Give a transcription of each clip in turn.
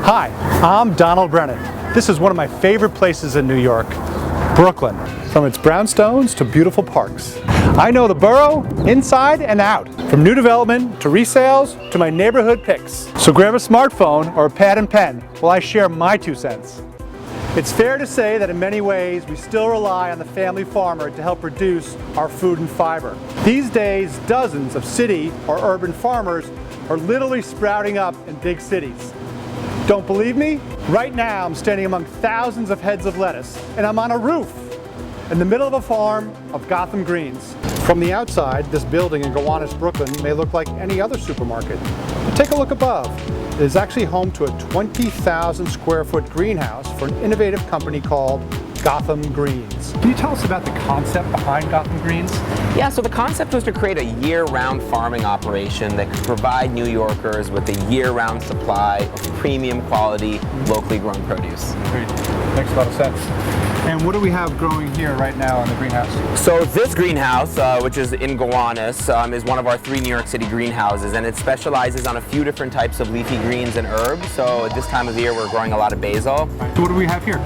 Hi, I'm Donald Brennan. This is one of my favorite places in New York, Brooklyn. From its brownstones to beautiful parks. I know the borough inside and out, from new development to resales to my neighborhood picks. So grab a smartphone or a pad and pen while I share my 2 cents. It's fair to say that in many ways we still rely on the family farmer to help produce our food and fiber. These days, dozens of city or urban farmers are literally sprouting up in big cities. Don't believe me? Right now I'm standing among thousands of heads of lettuce, and I'm on a roof in the middle of a farm of Gotham Greens. From the outside, this building in Gowanus, Brooklyn may look like any other supermarket. But take a look above. It is actually home to a 20,000 square foot greenhouse for an innovative company called Gotham Greens. Can you tell us about the concept behind Gotham Greens? Yeah, so the concept was to create a year-round farming operation that could provide New Yorkers with a year-round supply of premium quality, locally grown produce. Great. Makes a lot of sense. And what do we have growing here right now in the greenhouse? So this greenhouse, which is in Gowanus, is one of our 3 New York City greenhouses, and it specializes on a few different types of leafy greens and herbs. So at this time of the year, we're growing a lot of basil. So what do we have here?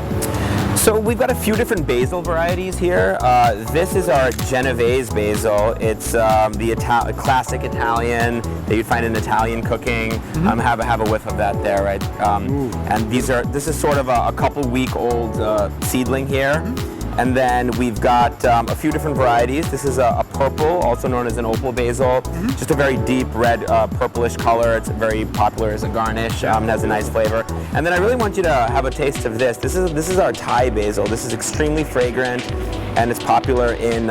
So we've got a few different basil varieties here. This is our Genovese basil. It's the classic Italian that you'd find in Italian cooking. Have a whiff of that there, right? And this is sort of a couple-week-old seedling here. And then we've got a few different varieties. This is a purple, also known as an Opal Basil. Just a very deep red purplish color. It's very popular as a garnish. It has a nice flavor. And then I really want you to have a taste of this. This is our Thai basil. This is extremely fragrant, and it's popular in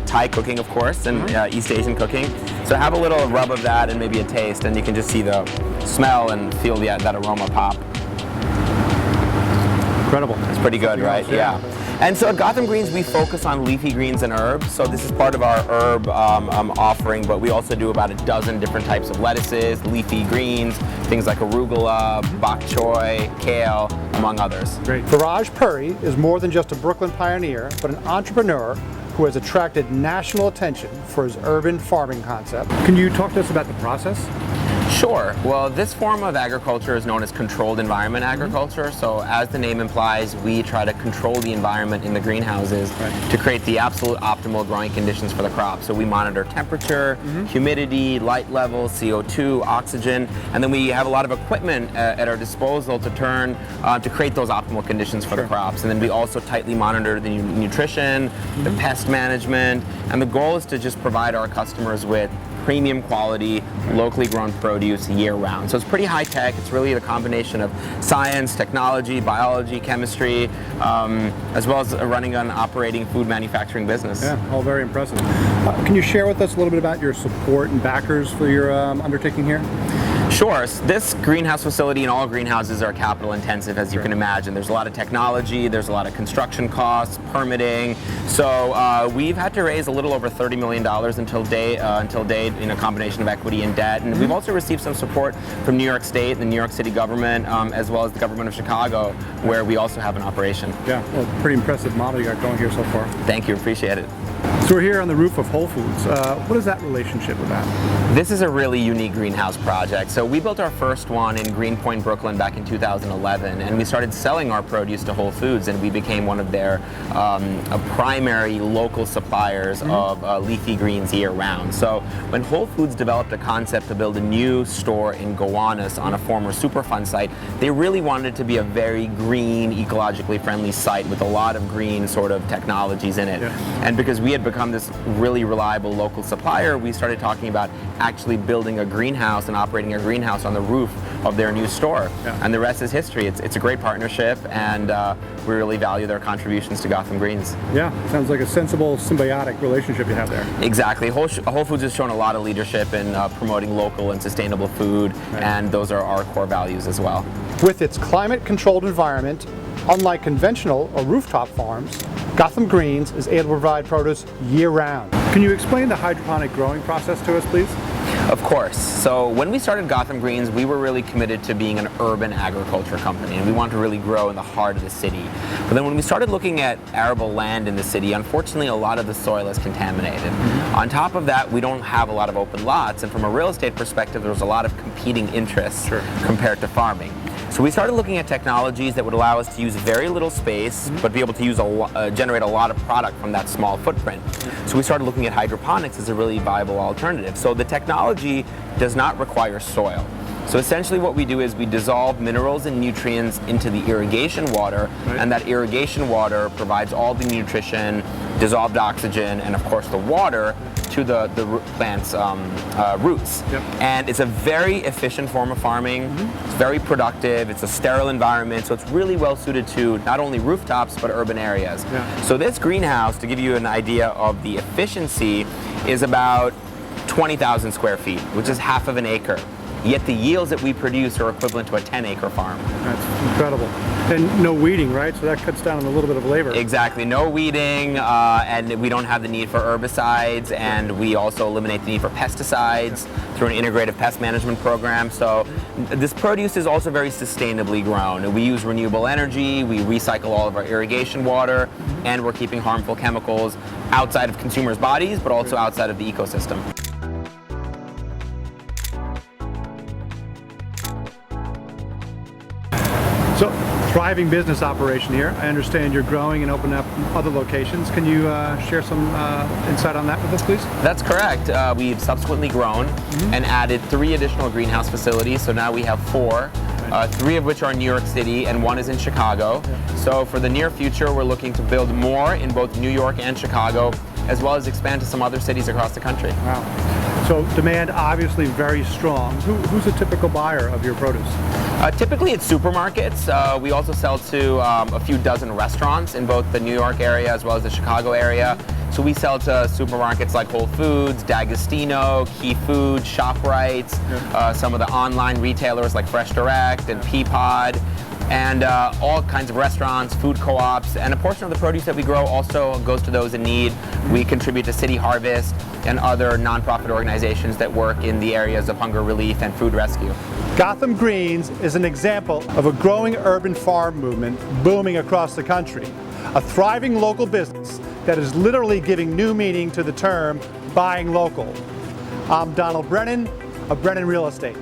Thai cooking, of course, and East Asian cooking. So have a little rub of that and maybe a taste, and you can just see the smell and feel that aroma pop. Incredible. It's pretty good, right? Yeah. And so at Gotham Greens, we focus on leafy greens and herbs. So this is part of our herb offering, but we also do about a dozen different types of lettuces, leafy greens, things like arugula, bok choy, kale, among others. Great. Faraj Puri is more than just a Brooklyn pioneer, but an entrepreneur who has attracted national attention for his urban farming concept. Can you talk to us about the process? Sure. Well, this form of agriculture is known as controlled environment agriculture. So as the name implies, we try to control the environment in the greenhouses to create the absolute optimal growing conditions for the crop. So we monitor temperature, humidity, light levels, CO2, oxygen, and then we have a lot of equipment at our disposal to create those optimal conditions for the crops. And then we also tightly monitor the nutrition, the pest management, and the goal is to just provide our customers with premium quality, locally grown produce year-round. So it's pretty high-tech. It's really a combination of science, technology, biology, chemistry, as well as running an operating food manufacturing business. Yeah, all very impressive. Can you share with us a little bit about your support and backers for your undertaking here? Sure. This greenhouse facility and all greenhouses are capital intensive, as you can imagine. There's a lot of technology, there's a lot of construction costs, permitting. So we've had to raise a little over $30 million until date in a combination of equity and debt. And we've also received some support from New York State, the New York City government, as well as the government of Chicago, where we also have an operation. Yeah, well, pretty impressive model you got going here so far. Thank you, appreciate it. So we're here on the roof of Whole Foods. What is that relationship about? This is a really unique greenhouse project. So we built our first one in Greenpoint, Brooklyn back in 2011, and we started selling our produce to Whole Foods, and we became one of their primary local suppliers of leafy greens year-round. So when Whole Foods developed a concept to build a new store in Gowanus on a former Superfund site, they really wanted it to be a very green, ecologically friendly site with a lot of green sort of technologies in it. And because we had become this really reliable local supplier, we started talking about actually building a greenhouse and operating a greenhouse on the roof of their new store. And the rest is history. It's a great partnership, and we really value their contributions to Gotham Greens. Yeah, sounds like a sensible, symbiotic relationship you have there. Exactly. Whole Foods has shown a lot of leadership in promoting local and sustainable food, and those are our core values as well. With its climate-controlled environment, unlike conventional or rooftop farms, Gotham Greens is able to provide produce year-round. Can you explain the hydroponic growing process to us, please? Of course. So when we started Gotham Greens, we were really committed to being an urban agriculture company, and we wanted to really grow in the heart of the city. But then when we started looking at arable land in the city, unfortunately a lot of the soil is contaminated. On top of that, we don't have a lot of open lots, and from a real estate perspective, there's a lot of competing interests compared to farming. So we started looking at technologies that would allow us to use very little space, but be able to use generate a lot of product from that small footprint. So we started looking at hydroponics as a really viable alternative. So the technology does not require soil. So essentially what we do is we dissolve minerals and nutrients into the irrigation water, and that irrigation water provides all the nutrition, dissolved oxygen, and of course the water to the plant's roots. And it's a very efficient form of farming. It's very productive. It's a sterile environment, so it's really well suited to not only rooftops but urban areas. So this greenhouse, to give you an idea of the efficiency, is about 20,000 square feet, which is half of an acre. Yet the yields that we produce are equivalent to a 10-acre farm. That's incredible. And no weeding, right? So that cuts down on a little bit of labor. Exactly. No weeding, and we don't have the need for herbicides, and we also eliminate the need for pesticides through an integrative pest management program. So this produce is also very sustainably grown. We use renewable energy, we recycle all of our irrigation water, and we're keeping harmful chemicals outside of consumers' bodies, but also outside of the ecosystem. So, thriving business operation here. I understand you're growing and opening up other locations. Can you share some insight on that with us, please? That's correct. We've subsequently grown and added 3 additional greenhouse facilities. So now we have 4, 3 of which are in New York City and 1 is in Chicago. So for the near future, we're looking to build more in both New York and Chicago, as well as expand to some other cities across the country. Wow. So demand obviously very strong. Who's a typical buyer of your produce? Typically it's supermarkets. We also sell to a few dozen restaurants in both the New York area as well as the Chicago area. So we sell to supermarkets like Whole Foods, D'Agostino, Key Food, ShopRite, some of the online retailers like Fresh Direct and Peapod, and all kinds of restaurants, food co-ops, and a portion of the produce that we grow also goes to those in need. We contribute to City Harvest and other nonprofit organizations that work in the areas of hunger relief and food rescue. Gotham Greens is an example of a growing urban farm movement booming across the country. A thriving local business that is literally giving new meaning to the term buying local. I'm Donald Brennan of Brennan Real Estate.